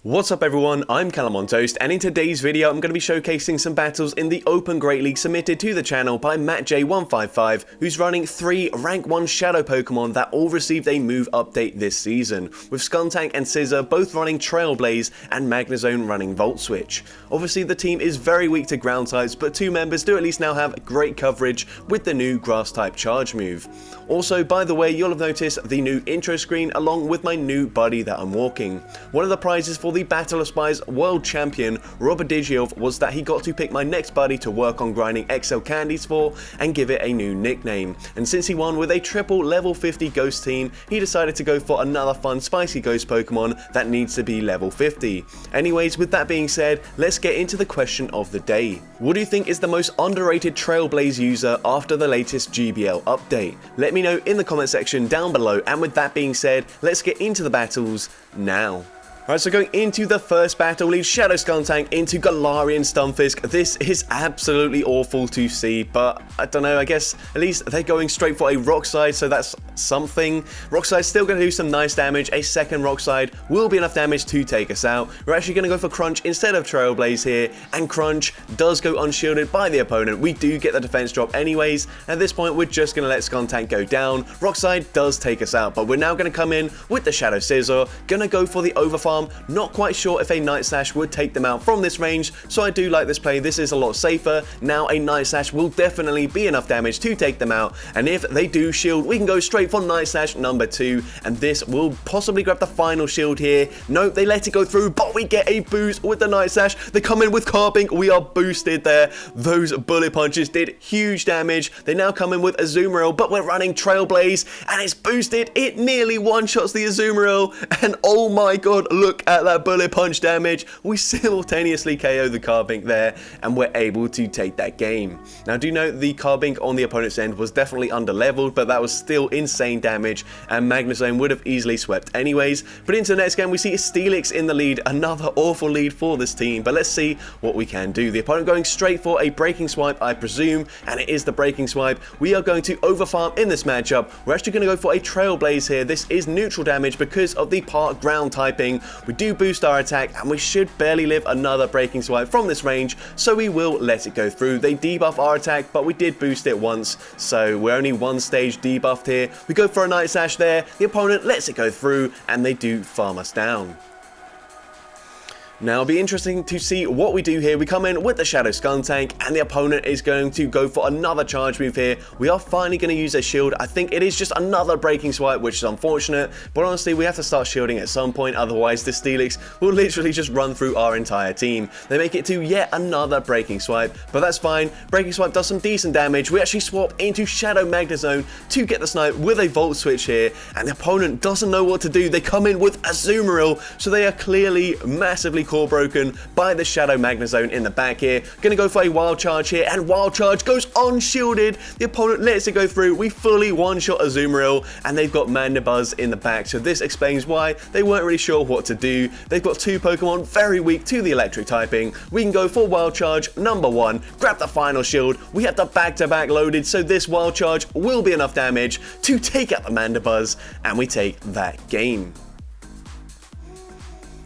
What's up everyone, I'm Calamontoast, and in today's video I'm going to be showcasing some battles in the Open Great League submitted to the channel by MattJ155, who's running 3 rank 1 shadow Pokemon that all received a move update this season, with Skuntank and Scizor both running Trailblaze and Magnezone running Volt Switch. Obviously the team is very weak to ground types, but 2 members do at least now have great coverage with the new grass type charge move. Also, by the way, you'll have noticed the new intro screen along with my new buddy that I'm walking. One of the prizes for the Battle of Spies World Champion Robert Digioff was that he got to pick my next buddy to work on grinding XL candies for and give it a new nickname. And since he won with a triple level 50 ghost team, he decided to go for another fun spicy ghost Pokemon that needs to be level 50. Anyways, with that being said, let's get into the question of the day. What do you think is the most underrated Trailblaze user after the latest GBL update? Let me know in the comment section down below, and with that being said, let's get into the battles now. Alright, so going into the first battle, leads Shadow Skuntank into Galarian Stunfisk. This is absolutely awful to see, but I don't know, I guess at least they're going straight for a Rock Slide, so that's something. Rock Slide's still going to do some nice damage. A second Rock Slide will be enough damage to take us out. We're actually going to go for Crunch instead of Trailblaze here, and Crunch does go unshielded by the opponent. We do get the defense drop anyways. At this point, we're just going to let Skuntank go down. Rock Slide does take us out, but we're now going to come in with the Shadow Scizor. Going to go for the Overfarm. Not quite sure if a Night Slash would take them out from this range, so I do like this play. This is a lot safer. Now a Night Slash will definitely be enough damage to take them out, and if they do shield, we can go straight for Night Slash number 2, and this will possibly grab the final shield here. Nope, they let it go through, but we get a boost with the Night Slash. They come in with Carbink. We are boosted there. Those bullet punches did huge damage. They now come in with Azumarill, but we're running Trailblaze, and it's boosted. It nearly one-shots the Azumarill, and oh my god, look at that bullet punch damage. We simultaneously KO the Carbink there, and we're able to take that game. Now do note the Carbink on the opponent's end was definitely under leveled, but that was still insane damage, and Magnezone would have easily swept anyways. But into the next game we see Steelix in the lead, another awful lead for this team, but let's see what we can do. The opponent going straight for a Breaking Swipe, I presume, and it is the Breaking Swipe. We are going to Overfarm in this matchup. We're actually going to go for a Trailblaze here. This is neutral damage because of the part ground typing. We do boost our attack, and we should barely live another Breaking Swipe from this range, so we will let it go through. They debuff our attack, but we did boost it once, so we're only one stage debuffed here. We go for a Night Slash there, the opponent lets it go through, and they do farm us down. Now it'll be interesting to see what we do here. We come in with the Shadow Skuntank, and the opponent is going to go for another charge move here. We are finally going to use a shield. I think it is just another Breaking Swipe, which is unfortunate, but honestly we have to start shielding at some point, otherwise the Steelix will literally just run through our entire team. They make it to yet another Breaking Swipe, but that's fine. Breaking Swipe does some decent damage. We actually swap into Shadow Magnezone to get the snipe with a Volt Switch here, and the opponent doesn't know what to do. They come in with Azumarill, so they are clearly massively core broken by the Shadow Magnezone in the back here. Gonna go for a Wild Charge here, and Wild Charge goes unshielded. The opponent lets it go through. We fully one-shot Azumarill, and they've got Mandibuzz in the back, so this explains why they weren't really sure what to do. They've got 2 Pokemon very weak to the electric typing. We can go for Wild Charge number 1, grab the final shield. We have the back-to-back loaded, so this Wild Charge will be enough damage to take out the Mandibuzz, and we take that game.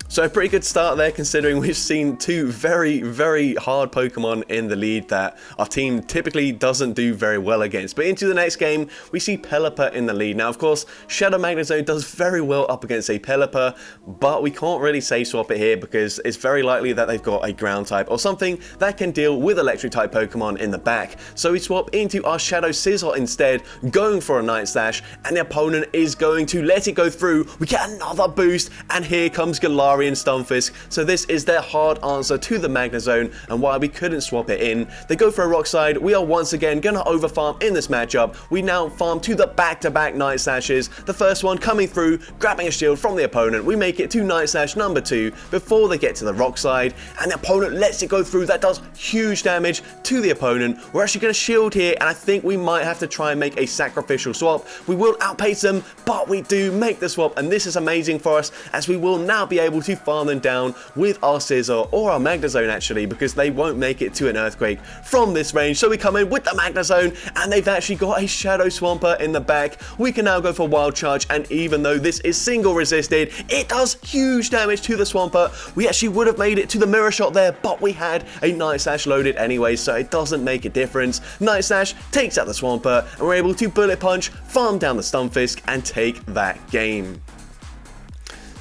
So a pretty good start there, considering we've seen 2 very hard Pokemon in the lead that our team typically doesn't do very well against. But into the next game, we see Pelipper in the lead. Now, of course, Shadow Magnezone does very well up against a Pelipper, but we can't really say swap it here because it's very likely that they've got a ground type or something that can deal with electric type Pokemon in the back. So we swap into our Shadow Scizor instead, going for a Night Slash, and the opponent is going to let it go through. We get another boost, and here comes Galarian Stunfisk, so this is their hard answer to the Magnezone, and why we couldn't swap it in. They go for a Rock Slide. We are once again gonna overfarm in this matchup. We now farm to the back-to-back Night Slashes. The first one coming through, grabbing a shield from the opponent. We make it to Night Slash number 2 before they get to the Rock Slide, and the opponent lets it go through. That does huge damage to the opponent. We're actually gonna shield here, and I think we might have to try and make a sacrificial swap. We will outpace them, but we do make the swap, and this is amazing for us, as we will now be able to to farm them down with our scizor or our magnezone actually, because they won't make it to an earthquake from this range. So we come in with the magnezone, and they've actually got a shadow swamper in the back. We can now go for wild charge, and even though this is single resisted, it does huge damage to the swamper. We actually would have made it to the mirror shot there, but we had a Night Slash loaded anyway, so it doesn't make a difference. Night Slash takes out the swamper, and we're able to bullet punch, farm down the Stunfisk, and take that game.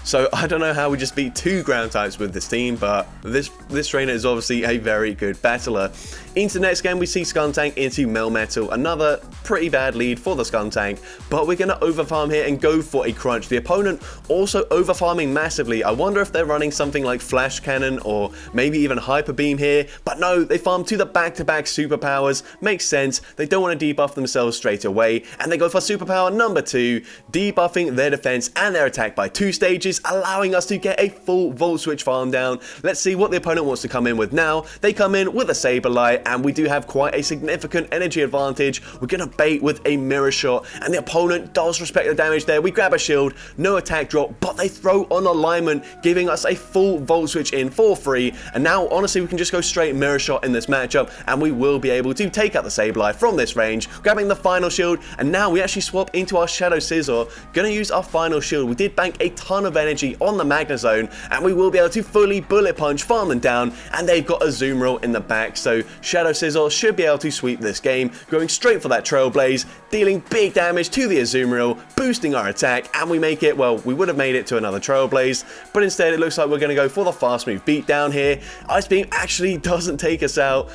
So I don't know how we just beat 2 ground types with this team, but this trainer is obviously a very good battler. Into the next game, we see Skuntank into Melmetal, another pretty bad lead for the Skuntank, but we're going to overfarm here and go for a crunch. The opponent also overfarming massively. I wonder if they're running something like Flash Cannon or maybe even Hyper Beam here, but no, they farm to the back-to-back superpowers. Makes sense. They don't want to debuff themselves straight away, and they go for superpower number 2, debuffing their defense and their attack by 2 stages, allowing us to get a full Volt Switch farm down. Let's see what the opponent wants to come in with now. They come in with a Saberlight, and we do have quite a significant energy advantage. We're going to bait with a mirror shot, and the opponent does respect the damage there. We grab a shield, no attack drop, but they throw on alignment, giving us a full Volt Switch in for free. And now, honestly, we can just go straight mirror shot in this matchup, and we will be able to take out the Saberlight from this range, grabbing the final shield. And now we actually swap into our Shadow Scizor, going to use our final shield. We did bank a ton of energy on the magnezone, and we will be able to fully bullet punch, farm them down, and they've got a Azumarill in the back, so Shadow Scizor should be able to sweep this game, going straight for that Trailblaze, dealing big damage to the Azumarill, boosting our attack, and we make it, well, we would have made it to another Trailblaze, but instead it looks like we're going to go for the fast move beatdown here. Ice Beam actually doesn't take us out.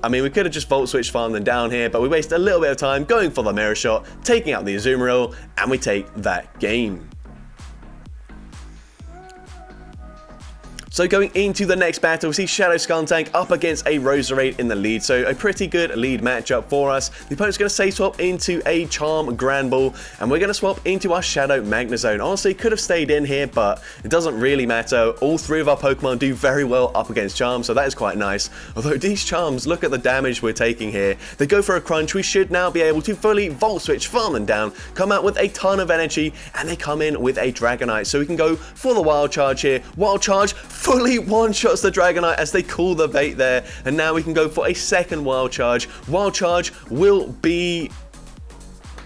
I mean, we could have just Volt Switch farmed them down here, but we waste a little bit of time going for the mirror shot, taking out the Azumarill, and we take that game. So going into the next battle, we see Shadow Skuntank up against a Roserade in the lead, so a pretty good lead matchup for us. The opponent's going to safe swap into a Charm Grand Ball, and we're going to swap into our Shadow Magnezone. Honestly, could have stayed in here, but it doesn't really matter. All 3 of our Pokemon do very well up against Charm, so that is quite nice. Although these Charms, look at the damage we're taking here. They go for a crunch. We should now be able to fully Volt Switch, farm them down, come out with a ton of energy, and they come in with a Dragonite, so we can go for the Wild Charge here. Wild Charge fully one-shots the Dragonite as they call the bait there, and now we can go for a second Wild Charge. Wild Charge will be...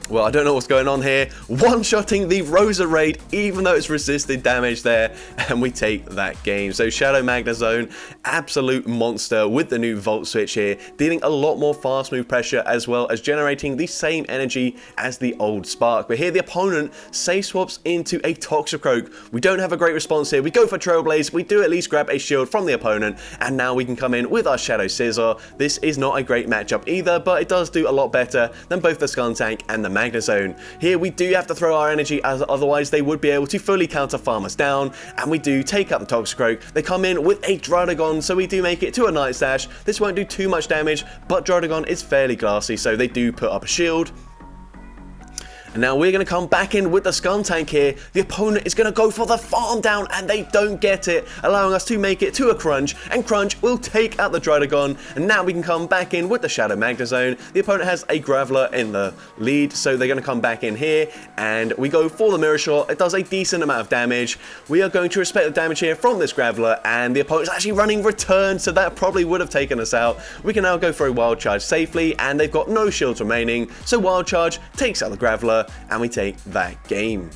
well, I don't know what's going on here. One-shotting the Roserade, even though it's resisted damage there, and we take that game. So Shadow Magnezone, absolute monster with the new Volt Switch here, dealing a lot more fast move pressure as well as generating the same energy as the old Spark. But here the opponent safe swaps into a Toxicroak. We don't have a great response here. We go for Trailblaze. We do at least grab a shield from the opponent, and now we can come in with our Shadow Scizor. This is not a great matchup either, but it does do a lot better than both the Skuntank and the Magnezone. Here we do have to throw our energy, as otherwise they would be able to fully counter farm us down, and we do take out the Toxicroak. They come in with a Druddigon, so we do make it to a Night Slash. This won't do too much damage, but Druddigon is fairly glassy, so they do put up a shield. And now we're going to come back in with the Skuntank here. The opponent is going to go for the farm down, and they don't get it, allowing us to make it to a Crunch, and Crunch will take out the Druddigon. And now we can come back in with the Shadow Magnezone. The opponent has a Graveler in the lead, so they're going to come back in here, and we go for the Mirror Shot. It does a decent amount of damage. We are going to respect the damage here from this Graveler, and the opponent is actually running Return, so that probably would have taken us out. We can now go for a Wild Charge safely, and they've got no shields remaining, so Wild Charge takes out the Graveler, and we take that game.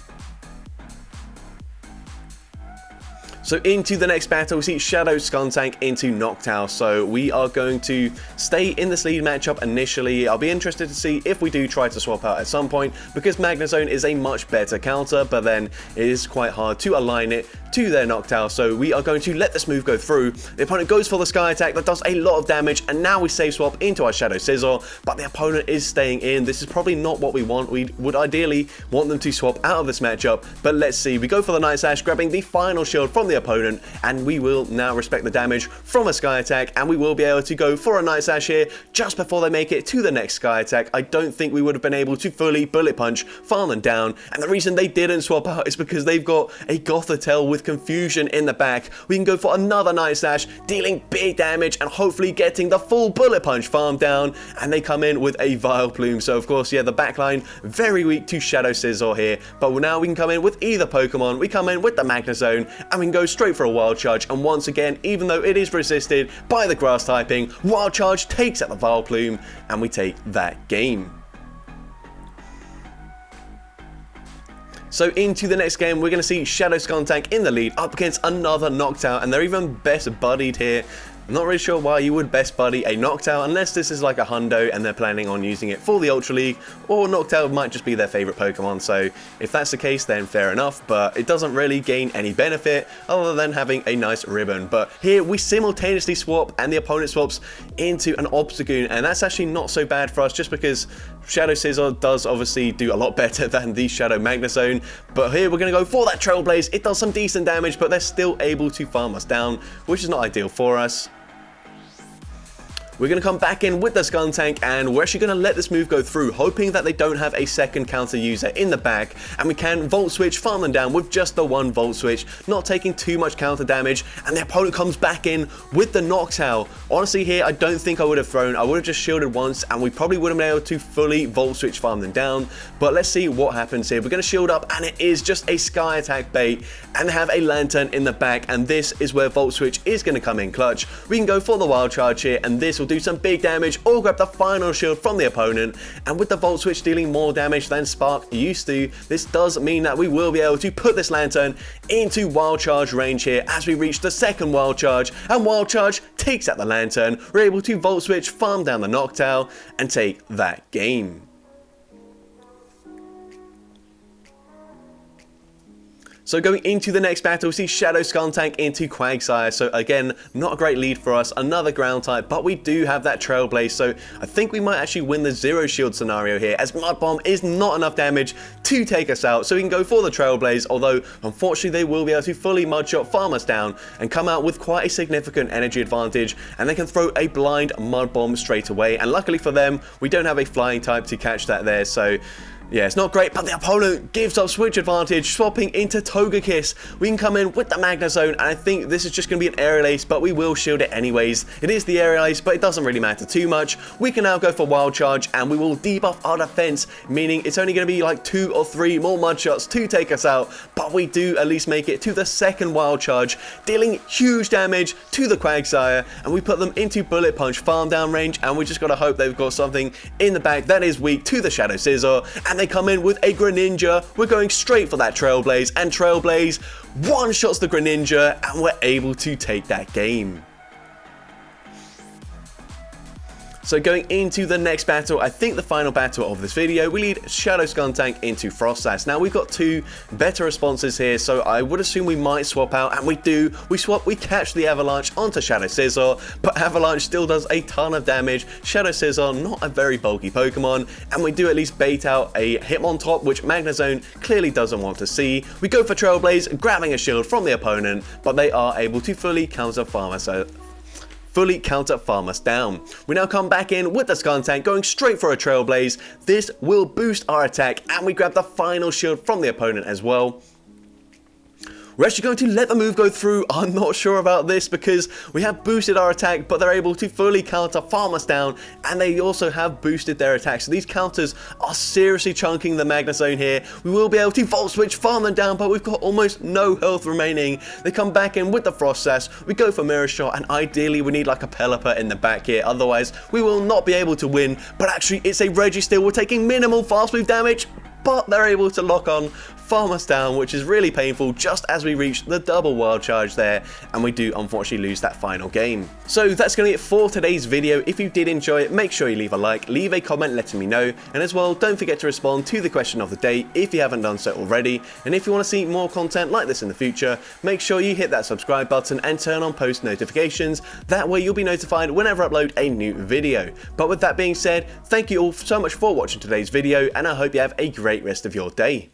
So into the next battle, we see Shadow Skuntank into Noctowl. So we are going to stay in this lead matchup initially. I'll be interested to see if we do try to swap out at some point, because Magnezone is a much better counter, but then it is quite hard to align it to their Noctowl. So we are going to let this move go through. The opponent goes for the Sky Attack that does a lot of damage, and now we safe swap into our Shadow Scizor, but the opponent is staying in. This is probably not what we want. We would ideally want them to swap out of this matchup, but let's see. We go for the Night Slash, grabbing the final shield from the opponent, and we will now respect the damage from a Sky Attack, and we will be able to go for a Night Slash here just before they make it to the next Sky Attack. I don't think we would have been able to fully Bullet Punch, farm them down, and the reason they didn't swap out is because they've got a Gothitelle with Confusion in the back. We can go for another Night Slash, dealing big damage and hopefully getting the full Bullet Punch farm down, and they come in with a Vileplume. So of course, yeah, the backline very weak to Shadow Scizor here, but now we can come in with either Pokemon. We come in with the Magnezone, and we can go go straight for a wild charge, and once again, even though it is resisted by the grass typing, wild charge takes out the Vileplume, and we take that game. So into the next game, we're going to see Shadow Skuntank in the lead up against another Noctowl, and they're even best buddied here. I'm not really sure why you would best buddy a Noctowl unless this is like a hundo and they're planning on using it for the Ultra League, or Noctowl might just be their favorite Pokemon. So if that's the case, then fair enough, but it doesn't really gain any benefit other than having a nice ribbon. But here we simultaneously swap and the opponent swaps into an Obstagoon, and that's actually not so bad for us just because Shadow Scizor does obviously do a lot better than the Shadow Magnezone. But here we're going to go for that Trailblaze. It does some decent damage, but they're still able to farm us down, which is not ideal for us. We're going to come back in with the Skuntank, and we're actually going to let this move go through, hoping that they don't have a second counter user in the back, and we can Volt Switch, farm them down with just the one Volt Switch, not taking too much counter damage, and the opponent comes back in with the Noctowl. Honestly here, I don't think I would have thrown, I would have just shielded once, and we probably would have been able to fully Volt Switch farm them down, but let's see what happens here. We're going to shield up, and it is just a Sky Attack bait, and they have a Lantern in the back, and this is where Volt Switch is going to come in clutch. We can go for the Wild Charge here, and this will do some big damage or grab the final shield from the opponent, and with the Volt Switch dealing more damage than Spark used to, this does mean that we will be able to put this Lantern into Wild Charge range here as we reach the second Wild Charge, and Wild Charge takes out the Lantern. We're able to Volt Switch, farm down the Noctowl, and take that game. So going into the next battle, we see Shadow Skuntank into Quagsire. So again, not a great lead for us, another ground type, but we do have that Trailblaze, so I think we might actually win the zero shield scenario here, as Mud Bomb is not enough damage to take us out, so we can go for the Trailblaze, although unfortunately they will be able to fully Mudshot, farm us down, and come out with quite a significant energy advantage, and they can throw a blind Mud Bomb straight away, and luckily for them, we don't have a flying type to catch that there, so yeah, it's not great, but the opponent gives up switch advantage, swapping into Togekiss. We can come in with the Magnezone, and I think this is just going to be an Aerial Ace, but we will shield it anyways. It is the Aerial Ace, but it doesn't really matter too much. We can now go for Wild Charge, and we will debuff our defense, meaning it's only going to be like 2 or 3 more Mudshots to take us out, but we do at least make it to the second Wild Charge, dealing huge damage to the Quagsire, and we put them into Bullet Punch farm down range, and we just got to hope they've got something in the back that is weak to the Shadow Scizor, and they come in with a Greninja. We're going straight for that Trailblaze, and Trailblaze one-shots the Greninja, and we're able to take that game. So going into the next battle, I think the final battle of this video, we lead Shadow Skuntank into Frost Sash. Now we've got 2 better responses here, so I would assume we might swap out, and we do. We swap, we catch the Avalanche onto Shadow Scizor, but Avalanche still does a ton of damage. Shadow Scizor, not a very bulky Pokemon, and we do at least bait out a Hitmontop, which Magnezone clearly doesn't want to see. We go for Trailblaze, grabbing a shield from the opponent, but they are able to fully counter farm us down. We now come back in with the Skuntank, going straight for a Trailblaze. This will boost our attack, and we grab the final shield from the opponent as well. We're actually going to let the move go through. I'm not sure about this because we have boosted our attack, but they're able to fully counter farm us down, and they also have boosted their attack. So these counters are seriously chunking the Magnezone here. We will be able to Volt Switch, farm them down, but we've got almost no health remaining. They come back in with the Frost Sash. We go for Mirror Shot, and ideally we need like a Pelipper in the back here. Otherwise, we will not be able to win. But actually, it's a Registeel. We're taking minimal fast move damage, but they're able to lock on, farm us down, which is really painful just as we reach the double Wild Charge there, and we do unfortunately lose that final game. So that's going to be it for today's video. If you did enjoy it, make sure you leave a like, leave a comment letting me know, and as well, don't forget to respond to the question of the day if you haven't done so already. And if you want to see more content like this in the future, make sure you hit that subscribe button and turn on post notifications. That way you'll be notified whenever I upload a new video. But with that being said, thank you all so much for watching today's video, and I hope you have a great rest of your day.